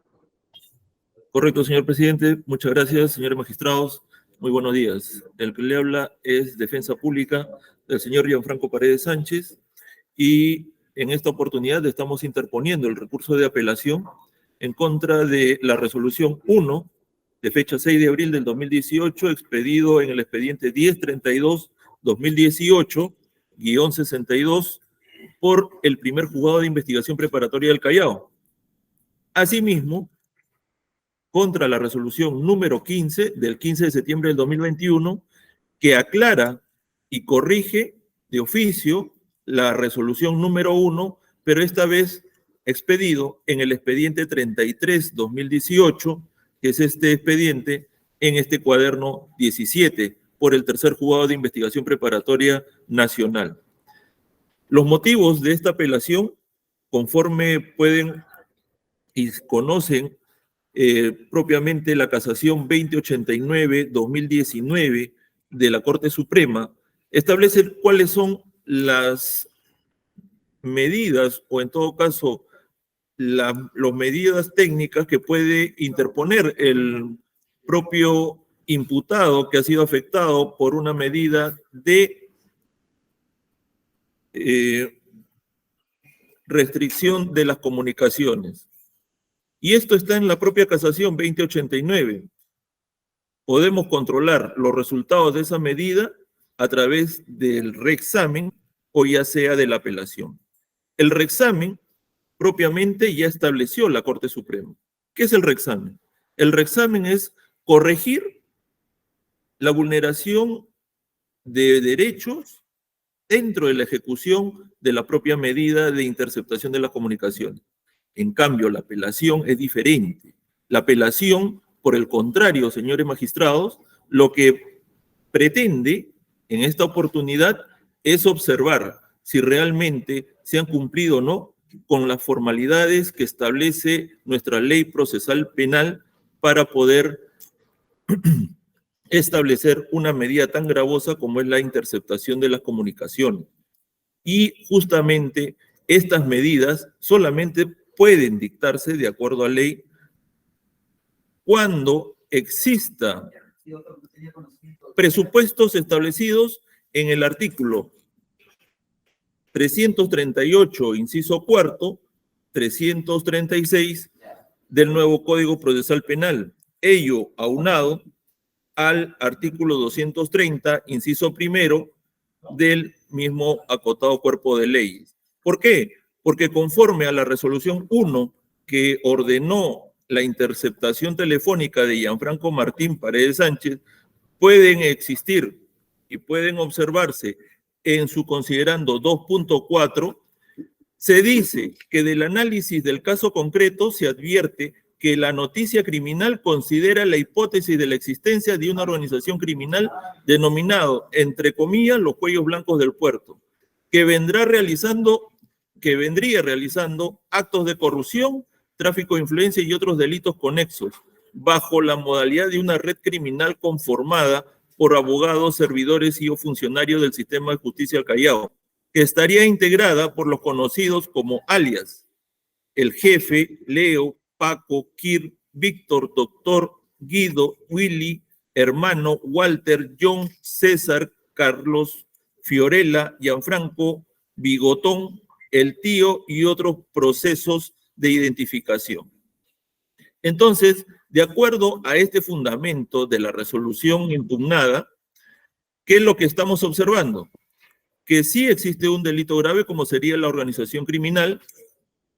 Correcto, señor presidente. Muchas gracias, señores magistrados. Muy buenos días. El que le habla es Defensa Pública del señor Gianfranco Paredes Sánchez y en esta oportunidad estamos interponiendo el recurso de apelación en contra de la resolución 1 de fecha 6 de abril del 2018, expedido en el expediente 1032-2018-62 por el primer juzgado de investigación preparatoria del Callao. Asimismo, contra la resolución número 15 del 15 de septiembre del 2021, que aclara y corrige de oficio la resolución número 1, pero esta vez expedido en el expediente 33-2018, que es este expediente en este cuaderno 17, por el tercer juzgado de investigación preparatoria nacional. Los motivos de esta apelación, conforme pueden y conocen propiamente la casación 2089-2019 de la Corte Suprema, establece cuáles son las medidas o en todo caso las medidas técnicas que puede interponer el propio imputado que ha sido afectado por una medida de restricción de las comunicaciones. Y esto está en la propia casación 2089. Podemos controlar los resultados de esa medida a través del reexamen o ya sea de la apelación. El reexamen propiamente ya estableció la Corte Suprema. ¿Qué es el reexamen? El reexamen es corregir la vulneración de derechos dentro de la ejecución de la propia medida de interceptación de las comunicaciones. En cambio, la apelación es diferente. La apelación, por el contrario, señores magistrados, lo que pretende en esta oportunidad es observar si realmente se han cumplido o no con las formalidades que establece nuestra ley procesal penal para poder establecer una medida tan gravosa como es la interceptación de las comunicaciones. Y justamente estas medidas solamente pueden dictarse de acuerdo a ley cuando exista presupuestos establecidos en el artículo 338, inciso cuarto, 336 del nuevo Código Procesal Penal, ello aunado al artículo 230, inciso primero, del mismo acotado cuerpo de leyes. ¿Por qué? Porque conforme a la resolución 1 que ordenó la interceptación telefónica de Gianfranco Martín Paredes Sánchez, pueden existir y pueden observarse en su considerando 2.4, se dice que del análisis del caso concreto se advierte que la noticia criminal considera la hipótesis de la existencia de una organización criminal denominado, entre comillas, los cuellos blancos del puerto, que vendría realizando actos de corrupción, tráfico de influencia y otros delitos conexos, bajo la modalidad de una red criminal conformada por abogados, servidores y o funcionarios del sistema de justicia del Callao, que estaría integrada por los conocidos como alias, el jefe, Leo, Paco, Kir, Víctor, Doctor, Guido, Willy, Hermano, Walter, John, César, Carlos, Fiorella, Gianfranco, Bigotón, el tío y otros procesos de identificación. Entonces, de acuerdo a este fundamento de la resolución impugnada, ¿qué es lo que estamos observando? Que sí existe un delito grave como sería la organización criminal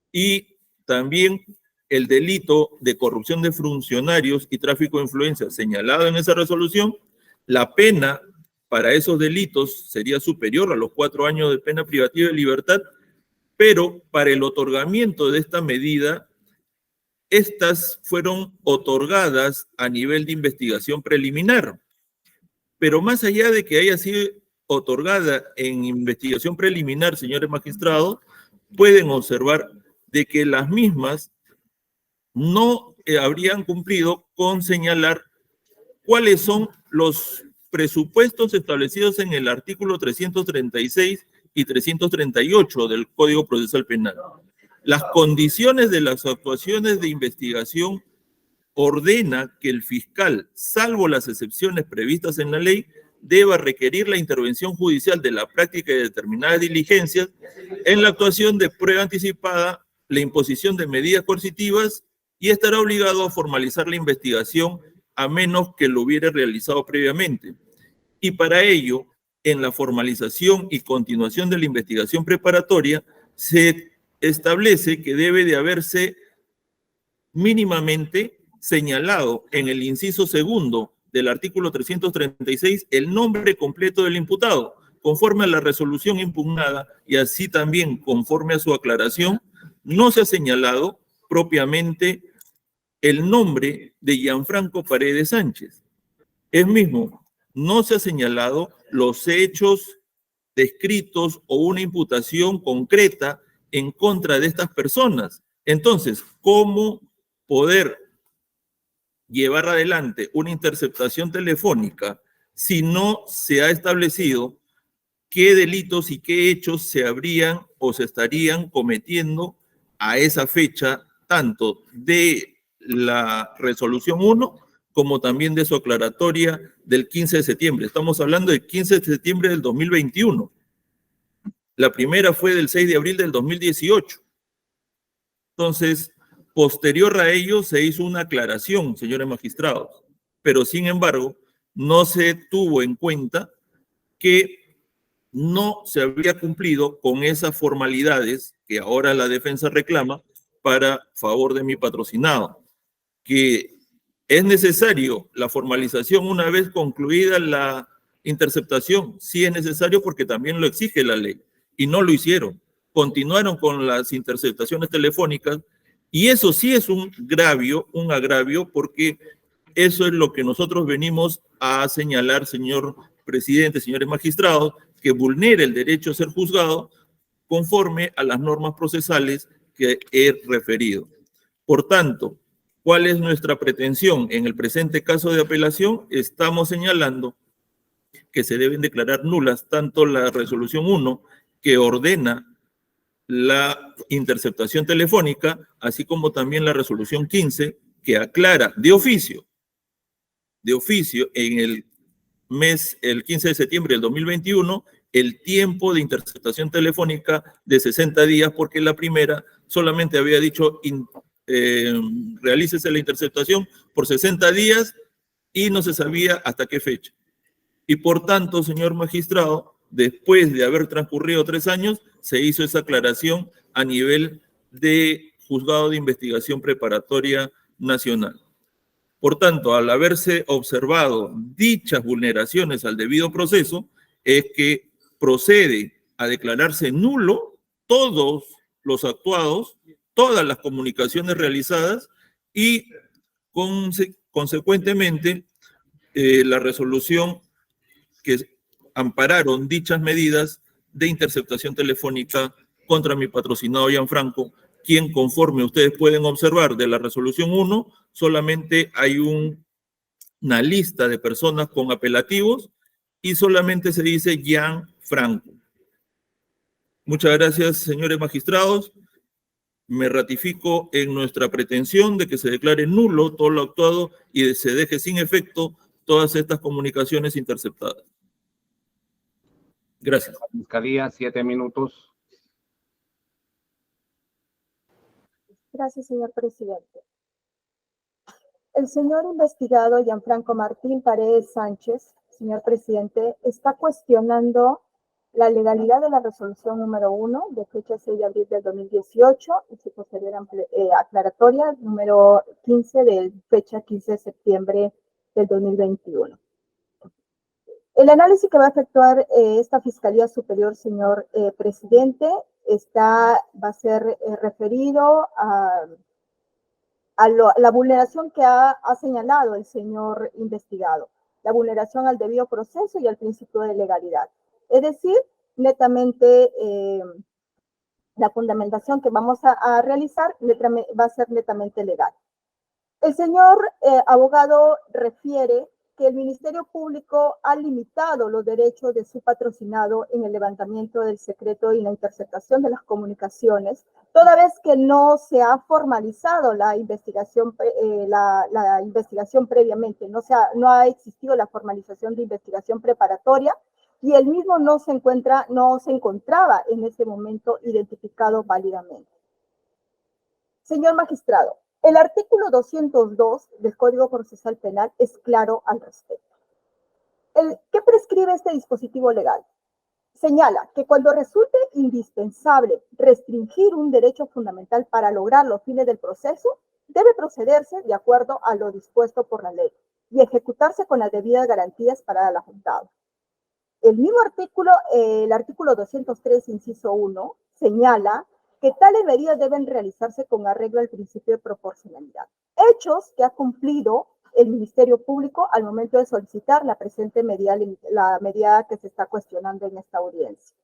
y también el delito de corrupción de funcionarios y tráfico de influencia señalado en esa resolución. La pena para esos delitos sería superior a los 4 años de pena privativa de libertad, pero para el otorgamiento de esta medida, estas fueron otorgadas a nivel de investigación preliminar. Pero más allá de que haya sido otorgada en investigación preliminar, señores magistrados, pueden observar de que las mismas no habrían cumplido con señalar cuáles son los presupuestos establecidos en el artículo 336 y 338 del Código Procesal Penal. Las condiciones de las actuaciones de investigación ordena que el fiscal, salvo las excepciones previstas en la ley, deba requerir la intervención judicial de la práctica de determinadas diligencias en la actuación de prueba anticipada, la imposición de medidas coercitivas y estará obligado a formalizar la investigación a menos que lo hubiera realizado previamente. Y para ello, en la formalización y continuación de la investigación preparatoria, se establece que debe de haberse mínimamente señalado en el inciso segundo del artículo 336 el nombre completo del imputado, conforme a la resolución impugnada y así también conforme a su aclaración, no se ha señalado propiamente el nombre de Gianfranco Paredes Sánchez. Es mismo, no se ha señalado los hechos descritos o una imputación concreta en contra de estas personas. Entonces, ¿cómo poder llevar adelante una interceptación telefónica si no se ha establecido qué delitos y qué hechos se habrían o se estarían cometiendo a esa fecha, tanto de la resolución 1 como también de su aclaratoria del 15 de septiembre? Estamos hablando del 15 de septiembre del 2021. La primera fue del 6 de abril del 2018. Entonces, posterior a ello se hizo una aclaración, señores magistrados, pero sin embargo no se tuvo en cuenta que no se había cumplido con esas formalidades que ahora la defensa reclama para favor de mi patrocinado, que es necesario la formalización una vez concluida la interceptación. Sí es necesario porque también lo exige la ley y no lo hicieron. Continuaron con las interceptaciones telefónicas y eso sí es un agravio, porque eso es lo que nosotros venimos a señalar, señor presidente, señores magistrados, que vulnera el derecho a ser juzgado conforme a las normas procesales que he referido. Por tanto, ¿cuál es nuestra pretensión? En el presente caso de apelación, estamos señalando que se deben declarar nulas tanto la resolución 1, que ordena la interceptación telefónica, así como también la resolución 15, que aclara de oficio, en el 15 de septiembre del 2021, el tiempo de interceptación telefónica de 60 días, porque la primera solamente había dicho realícese la interceptación por 60 días y no se sabía hasta qué fecha. Y por tanto, señor magistrado, después de haber transcurrido 3 años, se hizo esa aclaración a nivel de Juzgado de Investigación Preparatoria Nacional. Por tanto, al haberse observado dichas vulneraciones al debido proceso, es que procede a declararse nulo todos los actuados, todas las comunicaciones realizadas y consecuentemente la resolución que ampararon dichas medidas de interceptación telefónica contra mi patrocinado Gianfranco, quien, conforme ustedes pueden observar de la resolución 1, solamente hay una lista de personas con apelativos y solamente se dice Gianfranco. Muchas gracias, señores magistrados. Me ratifico en nuestra pretensión de que se declare nulo todo lo actuado y se deje sin efecto todas estas comunicaciones interceptadas. Gracias. Fiscalía, 7 minutos. Gracias, señor presidente. El señor investigado Gianfranco Martín Paredes Sánchez, señor presidente, está cuestionando la legalidad de la resolución número 1 de fecha 6 de abril del 2018 y su posterior aclaratoria número 15 de fecha 15 de septiembre del 2021. El análisis que va a efectuar esta Fiscalía Superior, señor presidente, va a ser referido a la vulneración que ha señalado el señor investigado, la vulneración al debido proceso y al principio de legalidad. Es decir, netamente la fundamentación que vamos a realizar va a ser netamente legal. El señor abogado refiere que el Ministerio Público ha limitado los derechos de su patrocinado en el levantamiento del secreto y la interceptación de las comunicaciones, toda vez que no se ha formalizado la investigación previamente, no ha existido la formalización de investigación preparatoria y el mismo no se encontraba en ese momento identificado válidamente. Señor magistrado, el artículo 202 del Código Procesal Penal es claro al respecto. ¿Qué prescribe este dispositivo legal? Señala que cuando resulte indispensable restringir un derecho fundamental para lograr los fines del proceso, debe procederse de acuerdo a lo dispuesto por la ley y ejecutarse con las debidas garantías para el afectado. El mismo artículo, el artículo 203, inciso 1, señala que tales medidas deben realizarse con arreglo al principio de proporcionalidad. Hechos que ha cumplido el Ministerio Público al momento de solicitar la presente medida, la medida que se está cuestionando en esta audiencia.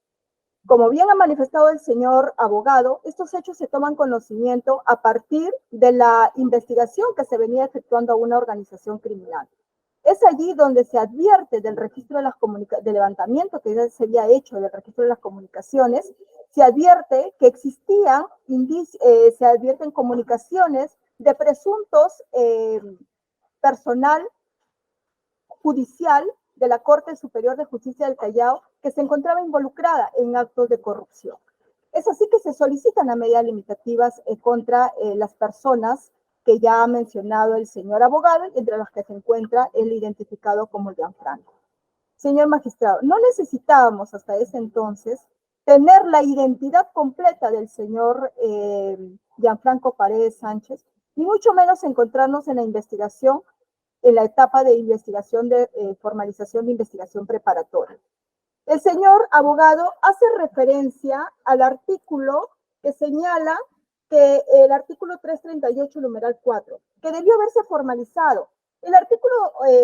Como bien ha manifestado el señor abogado, estos hechos se toman conocimiento a partir de la investigación que se venía efectuando a una organización criminal. Es allí donde se advierte del registro de las del levantamiento que ya se había hecho del registro de las comunicaciones, se advierte que se advierten comunicaciones de presuntos personal judicial de la Corte Superior de Justicia del Callao que se encontraba involucrada en actos de corrupción. Es así que se solicitan las medidas limitativas contra las personas que ya ha mencionado el señor abogado, entre las que se encuentra el identificado como Gianfranco. Señor magistrado, no necesitábamos hasta ese entonces tener la identidad completa del señor Gianfranco Paredes Sánchez, ni mucho menos encontrarnos en la investigación, en la etapa de investigación formalización de investigación preparatoria. El señor abogado hace referencia al artículo que señala que el artículo 338, numeral 4, que debió haberse formalizado. El artículo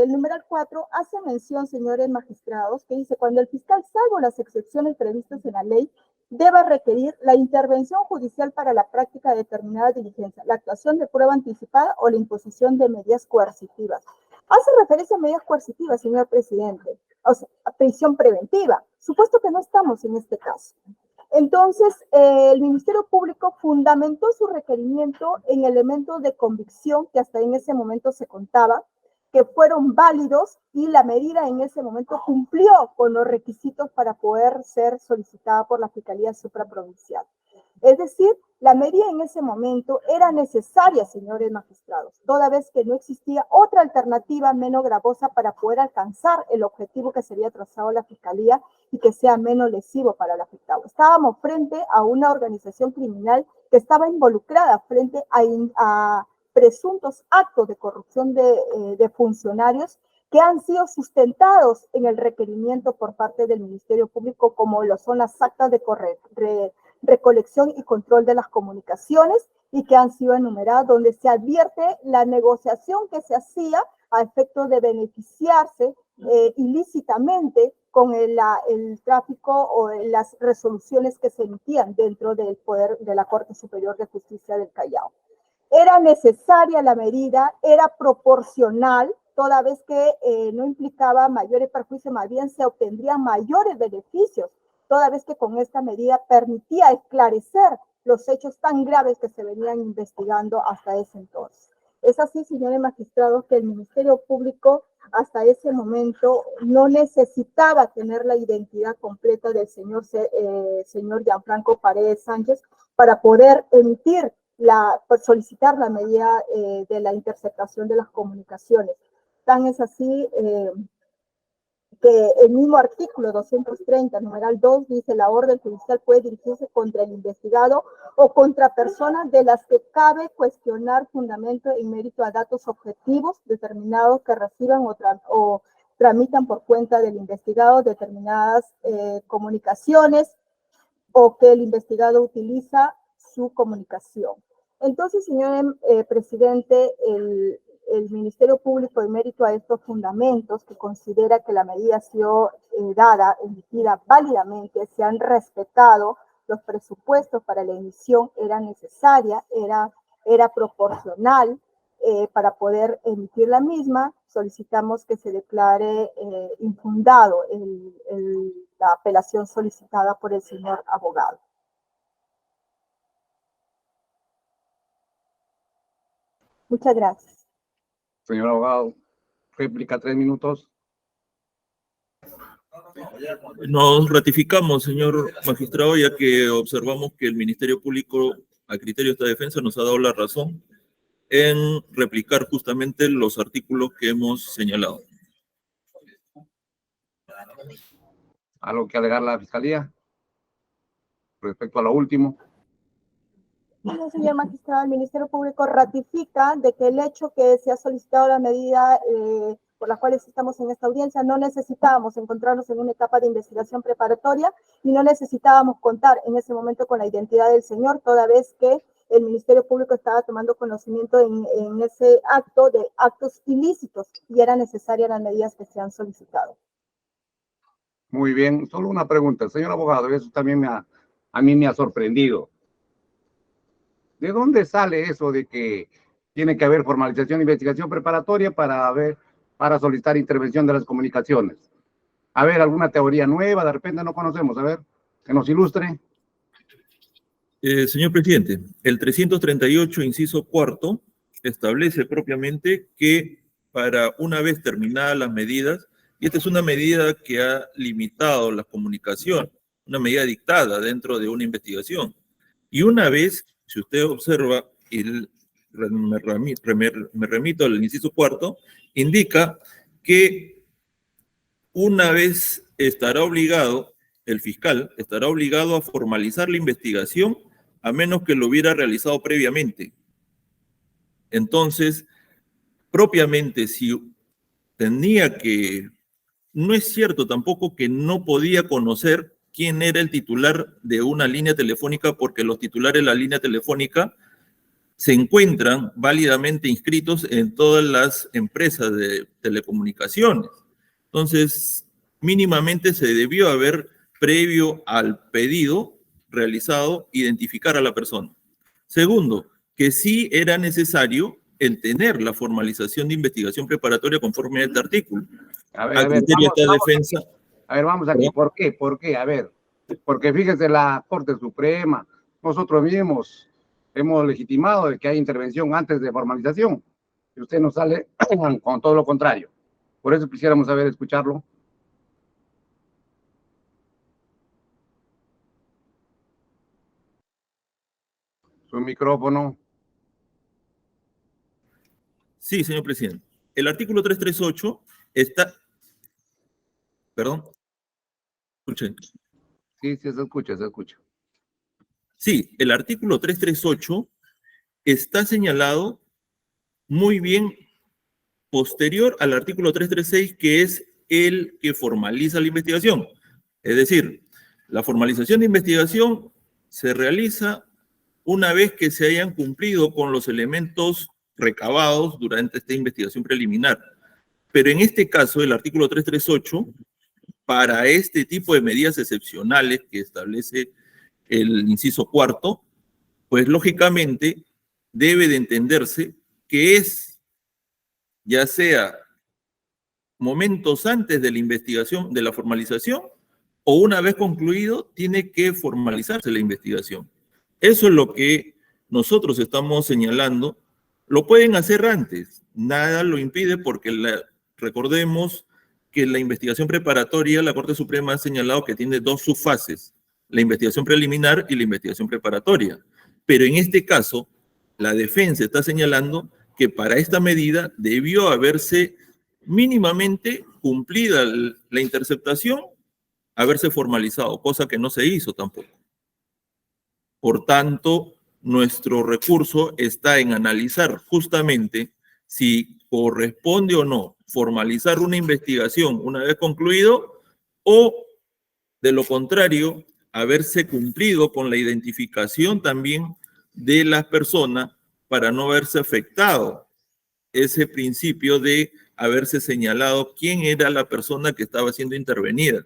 numeral 4 hace mención, señores magistrados, que dice, cuando el fiscal, salvo las excepciones previstas en la ley, deba requerir la intervención judicial para la práctica de determinada diligencia, la actuación de prueba anticipada o la imposición de medidas coercitivas. Hace referencia a medidas coercitivas, señor presidente, o sea, a prisión preventiva. Supuesto que no estamos en este caso. Entonces, el Ministerio Público fundamentó su requerimiento en elementos de convicción que hasta en ese momento se contaba, que fueron válidos y la medida en ese momento cumplió con los requisitos para poder ser solicitada por la Fiscalía Supraprovincial. Es decir, la medida en ese momento era necesaria, señores magistrados, toda vez que no existía otra alternativa menos gravosa para poder alcanzar el objetivo que se había trazado la Fiscalía y que sea menos lesivo para el afectado. Estábamos frente a una organización criminal que estaba involucrada frente a presuntos actos de corrupción de funcionarios que han sido sustentados en el requerimiento por parte del Ministerio Público, como lo son las actas de recolección y control de las comunicaciones y que han sido enumeradas, donde se advierte la negociación que se hacía a efecto de beneficiarse ilícitamente con el tráfico o las resoluciones que se emitían dentro del poder de la Corte Superior de Justicia del Callao. Era necesaria la medida, era proporcional, toda vez que no implicaba mayores perjuicios, más bien se obtendrían mayores beneficios, toda vez que con esta medida permitía esclarecer los hechos tan graves que se venían investigando hasta ese entonces. Es así, señores magistrados, que el Ministerio Público hasta ese momento no necesitaba tener la identidad completa del señor Gianfranco Paredes Sánchez para poder emitir solicitar la medida de la interceptación de las comunicaciones. Tan es así que el mismo artículo 230, numeral 2, dice: la orden judicial puede dirigirse contra el investigado o contra personas de las que cabe cuestionar fundamento y mérito a datos objetivos determinados que reciban o tramitan por cuenta del investigado determinadas comunicaciones o que el investigado utiliza su comunicación. Entonces, señor presidente, el Ministerio Público, en mérito a estos fundamentos, que considera que la medida ha sido dada, emitida válidamente, se han respetado los presupuestos para la emisión, era necesaria, era proporcional para poder emitir la misma, solicitamos que se declare infundado la apelación solicitada por el señor abogado. Muchas gracias. Señor abogado, réplica 3 minutos. Nos ratificamos, señor magistrado, ya que observamos que el Ministerio Público, a criterio de esta defensa, nos ha dado la razón en replicar justamente los artículos que hemos señalado. ¿Algo que alegar la Fiscalía respecto a lo último? No, señor magistrado, el Ministerio Público ratifica de que el hecho que se ha solicitado la medida por la cual estamos en esta audiencia, no necesitábamos encontrarnos en una etapa de investigación preparatoria y no necesitábamos contar en ese momento con la identidad del señor, toda vez que el Ministerio Público estaba tomando conocimiento en ese acto de actos ilícitos y eran necesarias las medidas que se han solicitado. Muy bien, solo una pregunta, señor abogado, eso también a mí me ha sorprendido. ¿De dónde sale eso de que tiene que haber formalización de investigación preparatoria para solicitar intervención de las comunicaciones? A ver, alguna teoría nueva, de repente no conocemos, a ver, que nos ilustre. Señor presidente, el 338, inciso cuarto, establece propiamente que para una vez terminadas las medidas, y esta es una medida que ha limitado la comunicación, una medida dictada dentro de una investigación, y una vez, si usted observa, me remito al inciso cuarto, indica que una vez estará obligado, el fiscal estará obligado a formalizar la investigación a menos que lo hubiera realizado previamente. Entonces, propiamente, si tenía que... No es cierto tampoco que no podía conocer quién era el titular de una línea telefónica, porque los titulares de la línea telefónica se encuentran válidamente inscritos en todas las empresas de telecomunicaciones. Entonces, mínimamente se debió haber, previo al pedido realizado, identificar a la persona. Segundo, que sí era necesario el tener la formalización de investigación preparatoria conforme a este artículo. A ver, defensa. Vamos aquí. ¿Por qué? ¿Por qué? A ver, porque fíjese, la Corte Suprema, nosotros mismos hemos legitimado de que hay intervención antes de formalización, y usted nos sale con todo lo contrario. Por eso quisiéramos saber, escucharlo. Su micrófono. Sí, señor presidente. El artículo 338 está... Perdón. Escuchen. Sí, se escucha, se escucha. Sí, el artículo 338 está señalado muy bien posterior al artículo 336, que es el que formaliza la investigación. Es decir, la formalización de investigación se realiza una vez que se hayan cumplido con los elementos recabados durante esta investigación preliminar. Pero en este caso, el artículo 338, para este tipo de medidas excepcionales que establece el inciso cuarto, pues lógicamente debe de entenderse que es, ya sea momentos antes de la investigación, de la formalización, o una vez concluido, tiene que formalizarse la investigación. Eso es lo que nosotros estamos señalando. Lo pueden hacer antes, nada lo impide porque recordemos que la investigación preparatoria, la Corte Suprema ha señalado que tiene dos subfases, la investigación preliminar y la investigación preparatoria. Pero en este caso, la defensa está señalando que para esta medida debió haberse mínimamente cumplida la interceptación, haberse formalizado, cosa que no se hizo tampoco. Por tanto, nuestro recurso está en analizar justamente si corresponde o no formalizar una investigación una vez concluido o, de lo contrario, haberse cumplido con la identificación también de las personas para no haberse afectado ese principio de haberse señalado quién era la persona que estaba siendo intervenida,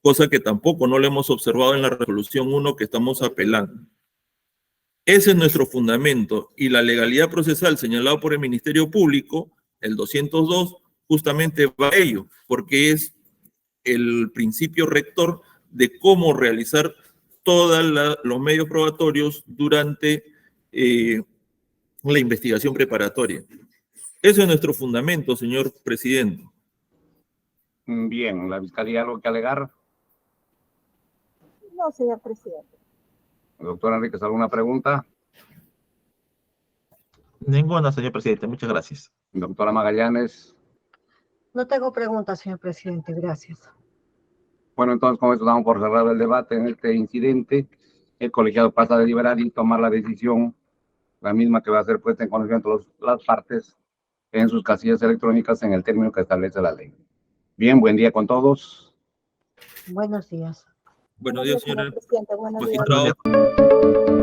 cosa que tampoco no lo hemos observado en la resolución 1 que estamos apelando. Ese es nuestro fundamento y la legalidad procesal señalado por el Ministerio Público, el 202, justamente va a ello, porque es el principio rector de cómo realizar todos los medios probatorios durante la investigación preparatoria. Eso es nuestro fundamento, señor presidente. Bien, ¿la Fiscalía algo que alegar? No, señor presidente. Doctor Enríquez, ¿alguna pregunta? Ninguna, señor presidente. Muchas gracias. Doctora Magallanes. No tengo preguntas, señor presidente. Gracias. Bueno, entonces con esto damos por cerrado el debate en este incidente. El colegiado pasa a deliberar y tomar la decisión, la misma que va a ser puesta en conocimiento de las partes en sus casillas electrónicas en el término que establece la ley. Bien, buen día con todos. Buenos días. Buenos días, señora presidente. Buenos días. magistrado.